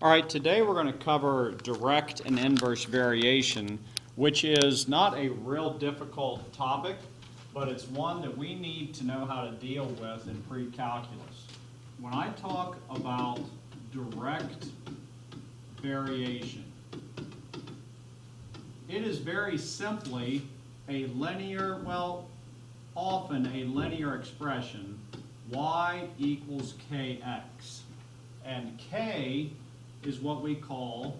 All right, today we're going to cover direct and inverse variation, which is not a real difficult topic, but it's one that we need to know how to deal with in pre-calculus. When I talk about direct variation, it is very simply a linear, well, often a linear expression, y equals kx. And k is what we call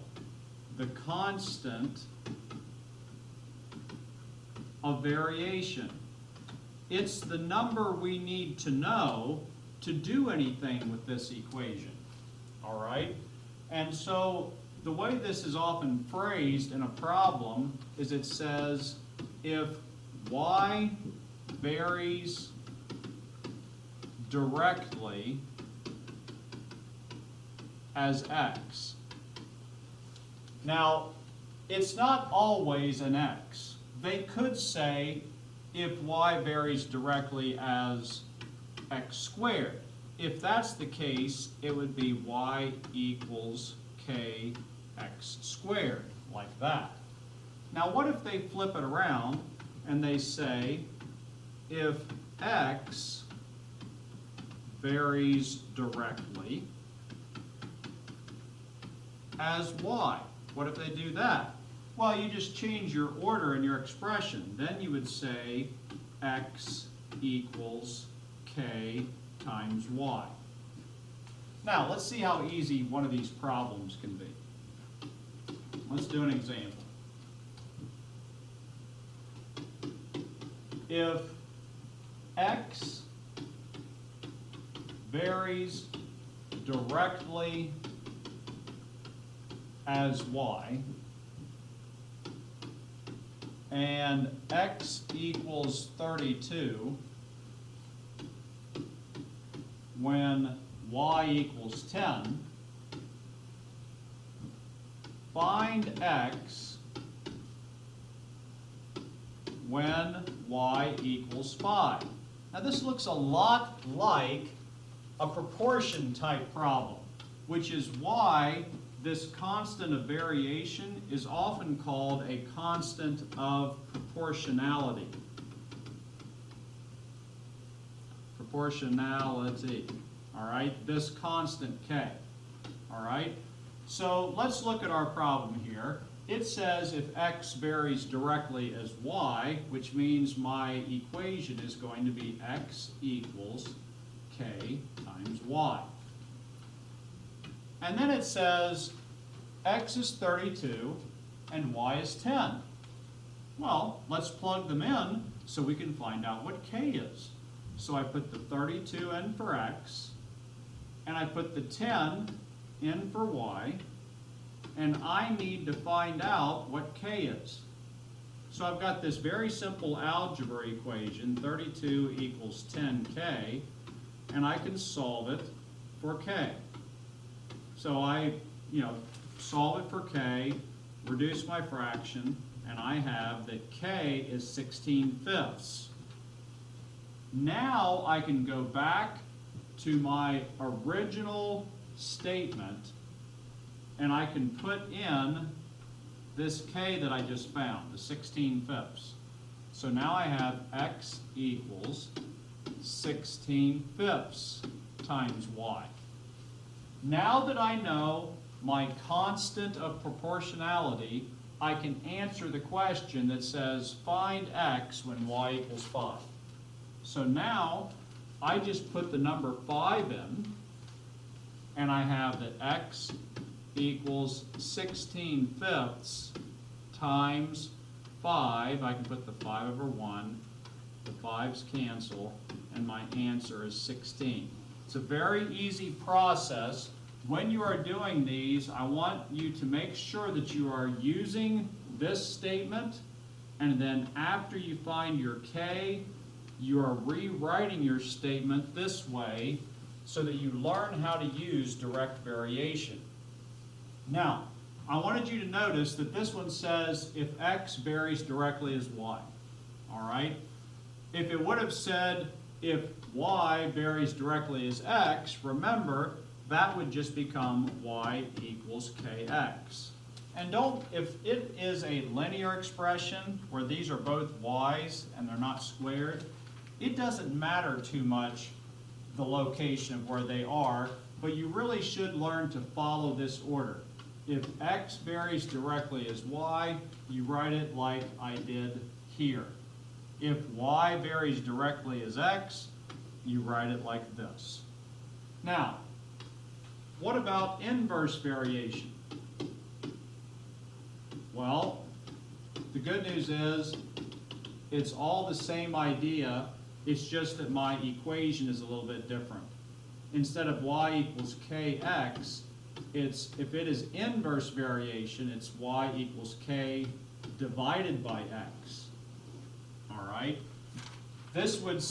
the constant of variation. It's the number we need to know to do anything with this equation. All right? And so the way this is often phrased in a problem is it says if y varies directly as x. Now, it's not always an x. They could say if y varies directly as x squared. If that's the case, it would be y equals kx squared, like that. Now, what if they flip it around and they say if x varies directly as y? What if they do that? Well, you just change your order in your expression. Then you would say x equals k times y. Now, let's see how easy one of these problems can be. Let's do an example. If x varies directly as y, and x equals 32 when y equals 10, find x when y equals 5. Now this looks a lot like a proportion type problem, which is why this constant of variation is often called a constant of proportionality. Proportionality, all right? This constant k, all right? So let's look at our problem here. It says if x varies directly as y, which means my equation is going to be x equals k times y. And then it says x is 32 and y is 10. Well, let's plug them in so we can find out what k is. So I put the 32 in for x, and I put the 10 in for y, and I need to find out what k is. So I've got this very simple algebra equation, 32 equals 10k, and I can solve it for k. So I, solve it for k, reduce my fraction, and I have that k is 16/5. Now I can go back to my original statement and I can put in this k that I just found, the 16/5. So now I have x equals 16/5 times y. Now that I know my constant of proportionality, I can answer the question that says find x when y equals 5. So now I just put the number 5 in, and I have that x equals 16/5 times 5. I can put the 5 over 1, the 5's cancel, and my answer is 16. It's a very easy process. When you are doing these, I want you to make sure that you are using this statement, and then after you find your k, you are rewriting your statement this way so that you learn how to use direct variation. Now, I wanted you to notice that this one says if x varies directly as y. All right? If it would have said if y varies directly as x, remember, that would just become y equals equals kx. And if it is a linear expression where these are both y's and they're not squared, it doesn't matter too much the location of where they are, but you really should learn to follow this order. If x varies directly as y, you write it like I did here. If y varies directly as x, you write it like this. Now, what about inverse variation? Well, the good news is it's all the same idea, it's just that my equation is a little bit different. Instead of y equals kx, if it is inverse variation, it's y equals k divided by x. All right? This would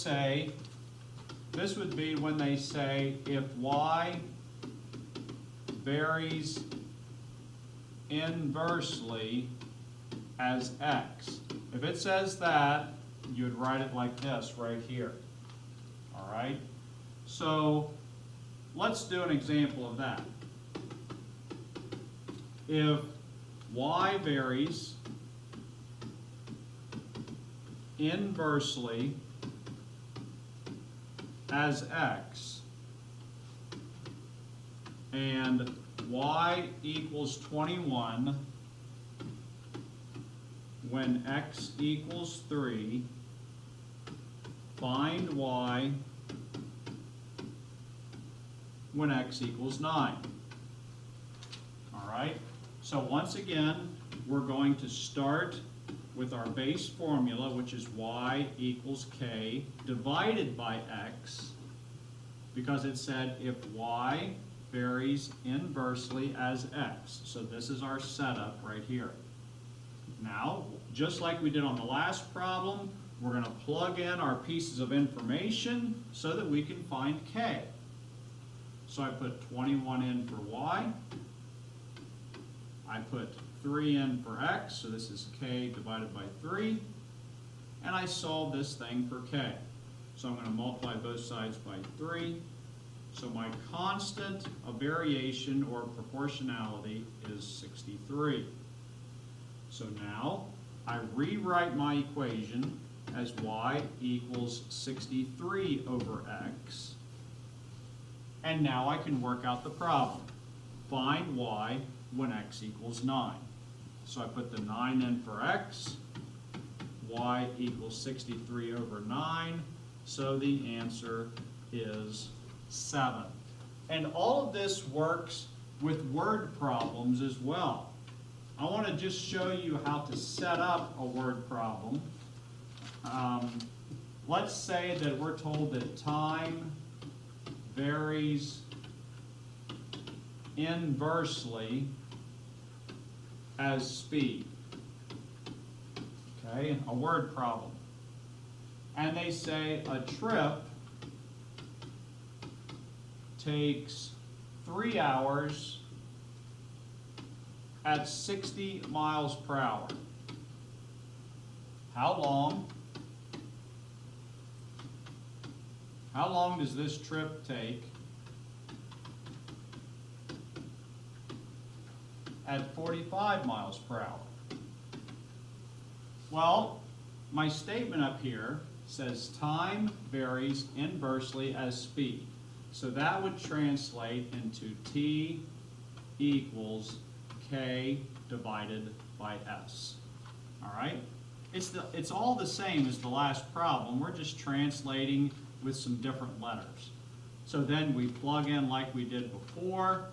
be when they say if y varies inversely as x. If it says that, you would write it like this right here. All right? So let's do an example of that. If y varies inversely as x and y equals 21 when x equals 3, find y when x equals 9. All right? So once again, we're going to start with our base formula, which is y equals k divided by x, because it said if y varies inversely as x. So this is our setup right here. Now, just like we did on the last problem, we're going to plug in our pieces of information so that we can find k. So I put 21 in for y. I put 3 in for x, so this is k divided by 3. And I solve this thing for k. So I'm going to multiply both sides by 3. So my constant of variation or proportionality is 63. So now I rewrite my equation as y equals 63 over x. And now I can work out the problem. Find y when x equals 9. So I put the 9 in for x. Y equals 63 over 9. So the answer is 7. And all of this works with word problems as well. I want to just show you how to set up a word problem. Let's say that we're told that time varies inversely as speed. Okay, a word problem. And they say a trip takes 3 hours at 60 miles per hour. How long does this trip take at 45 miles per hour? Well, my statement up here says time varies inversely as speed. So that would translate into t equals k divided by s. All right? It's all the same as the last problem. We're just translating with some different letters. So then we plug in like we did before.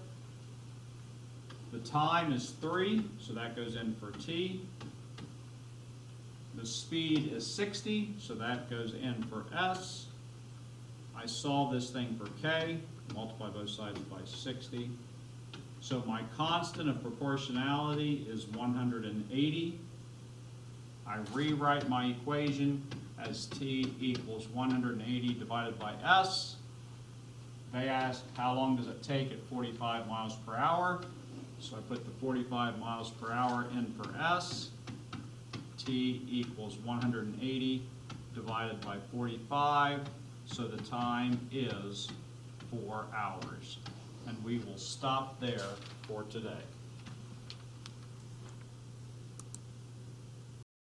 The time is 3, so that goes in for t. The speed is 60, so that goes in for s. I solve this thing for k, multiply both sides by 60. So my constant of proportionality is 180. I rewrite my equation as t equals 180 divided by s. They ask how long does it take at 45 miles per hour. So I put the 45 miles per hour in for s. T equals 180 divided by 45. So the time is 4 hours. And we will stop there for today.